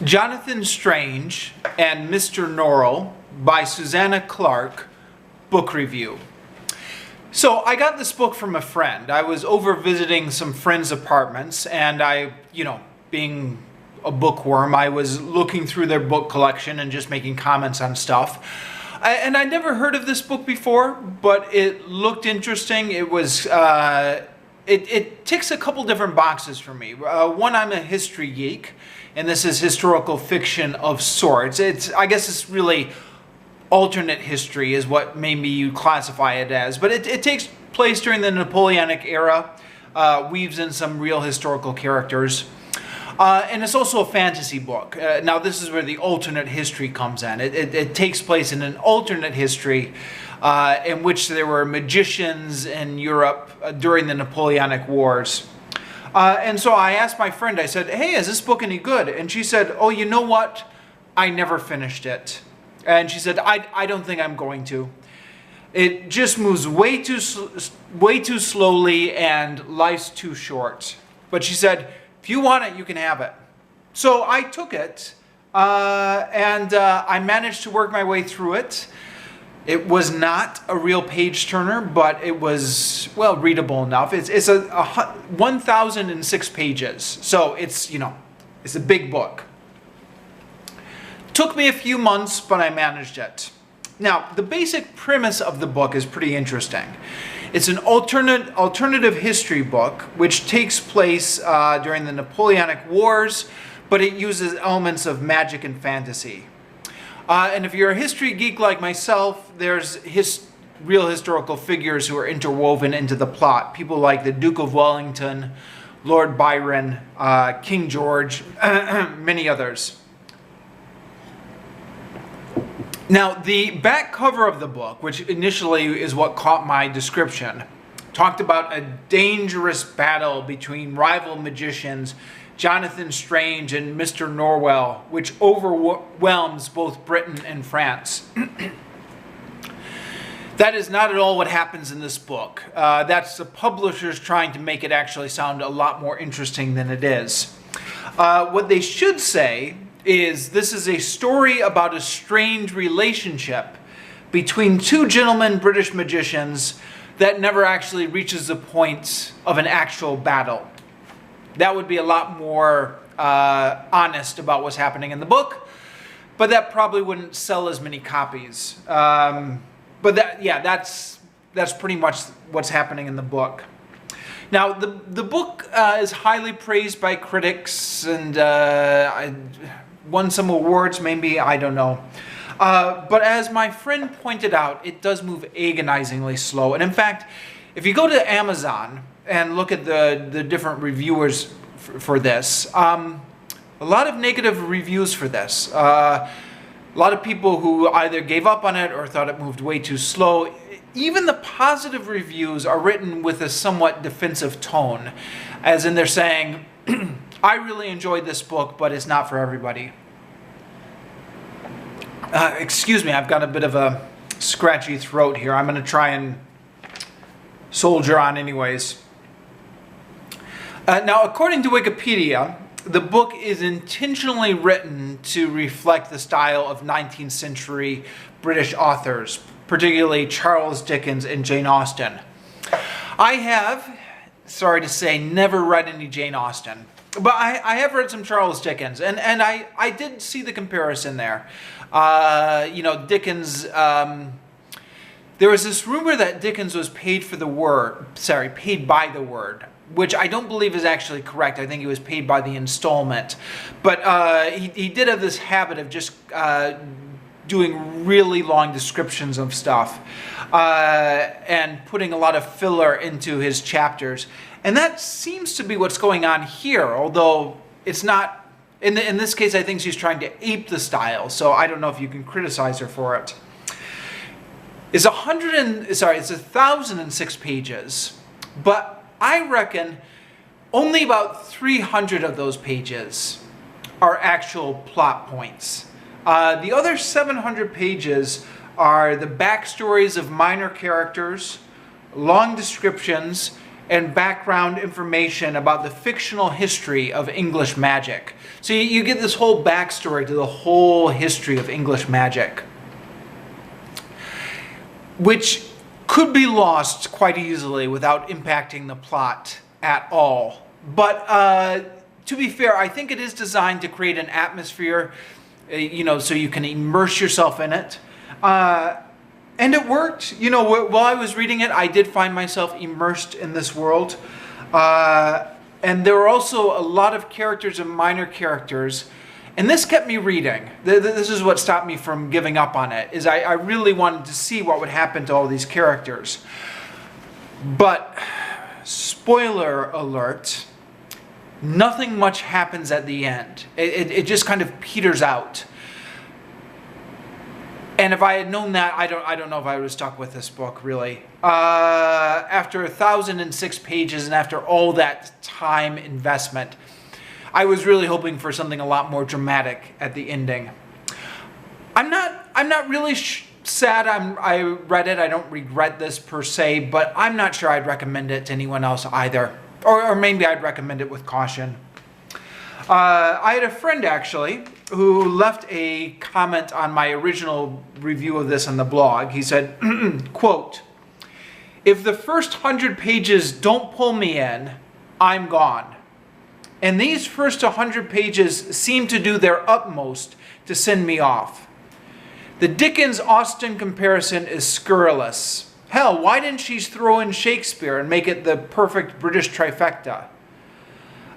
Jonathan Strange and Mr. Norrell by Susanna Clarke, book review. So I got this book from a friend. I was over visiting some friends' apartments, and being a bookworm, I was looking through their book collection and just making comments on stuff. And I'd never heard of this book before, but it looked interesting. It was it ticks a couple different boxes for me. One, I'm a history geek, and this is historical fiction of sorts. I guess it's really alternate history is what maybe you classify it as. But it takes place during the Napoleonic era, weaves in some real historical characters. And it's also a fantasy book. Now this is where the alternate history comes in. It takes place in an alternate history in which there were magicians in Europe during the Napoleonic Wars. And so I asked my friend, I said, hey, is this book any good? And she said, oh, you know what? I never finished it. And she said, I don't think I'm going to. It just moves way too slowly and life's too short. But she said, if you want it, you can have it. So I took it, and I managed to work my way through it. It was not a real page turner, but it was, well, readable enough. It's 1,006 pages, so it's a big book. Took me a few months, but I managed it. Now, the basic premise of the book is pretty interesting. It's an alternative history book, which takes place during the Napoleonic Wars, but it uses elements of magic and fantasy. And if you're a history geek like myself, there's real historical figures who are interwoven into the plot. People like the Duke of Wellington, Lord Byron, King George, many others. Now, the back cover of the book, which initially is what caught my description, talked about a dangerous battle between rival magicians, Jonathan Strange and Mr. Norrell, which overwhelms both Britain and France. That is not at all what happens in this book. That's the publishers trying to make it actually sound a lot more interesting than it is. What they should say is this is a story about a strange relationship between two gentlemen British magicians that never actually reaches the point of an actual battle. That would be a lot more honest about what's happening in the book, but that probably wouldn't sell as many copies. But that's pretty much what's happening in the book. Now, the book is highly praised by critics, and won some awards, maybe, I don't know. But as my friend pointed out, it does move agonizingly slow. And in fact, if you go to Amazon and look at the different reviewers for this, a lot of negative reviews for this. A lot of people who either gave up on it or thought it moved way too slow. Even the positive reviews are written with a somewhat defensive tone, as in they're saying, I really enjoyed this book, but it's not for everybody. Excuse me, I've got a bit of a scratchy throat here. I'm going to try and soldier on anyways. Now, according to Wikipedia, the book is intentionally written to reflect the style of 19th century British authors, particularly Charles Dickens and Jane Austen. I have, sorry to say, never read any Jane Austen, but I have read some Charles Dickens, and I did see the comparison there. Dickens, there was this rumor that Dickens was paid by the word, which I don't believe is actually correct. I think he was paid by the installment. But he did have this habit of just doing really long descriptions of stuff and putting a lot of filler into his chapters. And that seems to be what's going on here, although it's not. In this case, I think she's trying to ape the style, so I don't know if you can criticize her for it. It's 1,006 pages, but I reckon only about 300 of those pages are actual plot points. The other 700 pages are the backstories of minor characters, long descriptions, and background information about the fictional history of English magic. So you get this whole backstory to the whole history of English magic, which could be lost quite easily without impacting the plot at all. But to be fair, I think it is designed to create an atmosphere, so you can immerse yourself in it. And it worked. While I was reading it, I did find myself immersed in this world. And there were also a lot of characters and minor characters. And this kept me reading. This is what stopped me from giving up on it, is I really wanted to see what would happen to all these characters. But, spoiler alert, nothing much happens at the end. It just kind of peters out. And if I had known that, I don't know if I would have stuck with this book, really. After 1,006 pages and after all that time investment, I was really hoping for something a lot more dramatic at the ending. I'm not really sad I read it. I don't regret this per se, but I'm not sure I'd recommend it to anyone else either. Or maybe I'd recommend it with caution. I had a friend, actually, who left a comment on my original review of this on the blog. He said, quote, "If the first 100 pages don't pull me in, I'm gone. And these first 100 pages seem to do their utmost to send me off. The Dickens-Austen comparison is scurrilous. Hell, why didn't she throw in Shakespeare and make it the perfect British trifecta?"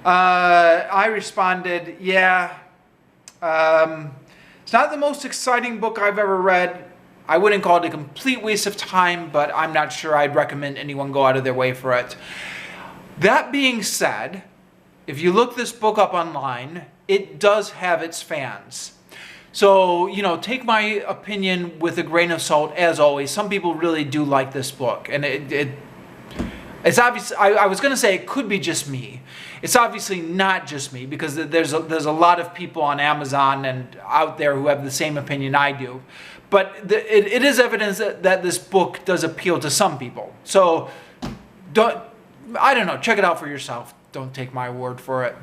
I responded, yeah, it's not the most exciting book I've ever read. I wouldn't call it a complete waste of time, but I'm not sure I'd recommend anyone go out of their way for it. That being said, if you look this book up online, it does have its fans. So, take my opinion with a grain of salt, as always. Some people really do like this book, and it's obvious. I was going to say it could be just me. It's obviously not just me, because there's a lot of people on Amazon and out there who have the same opinion I do. But it is evidence that this book does appeal to some people. So, I don't know. Check it out for yourself. Don't take my word for it.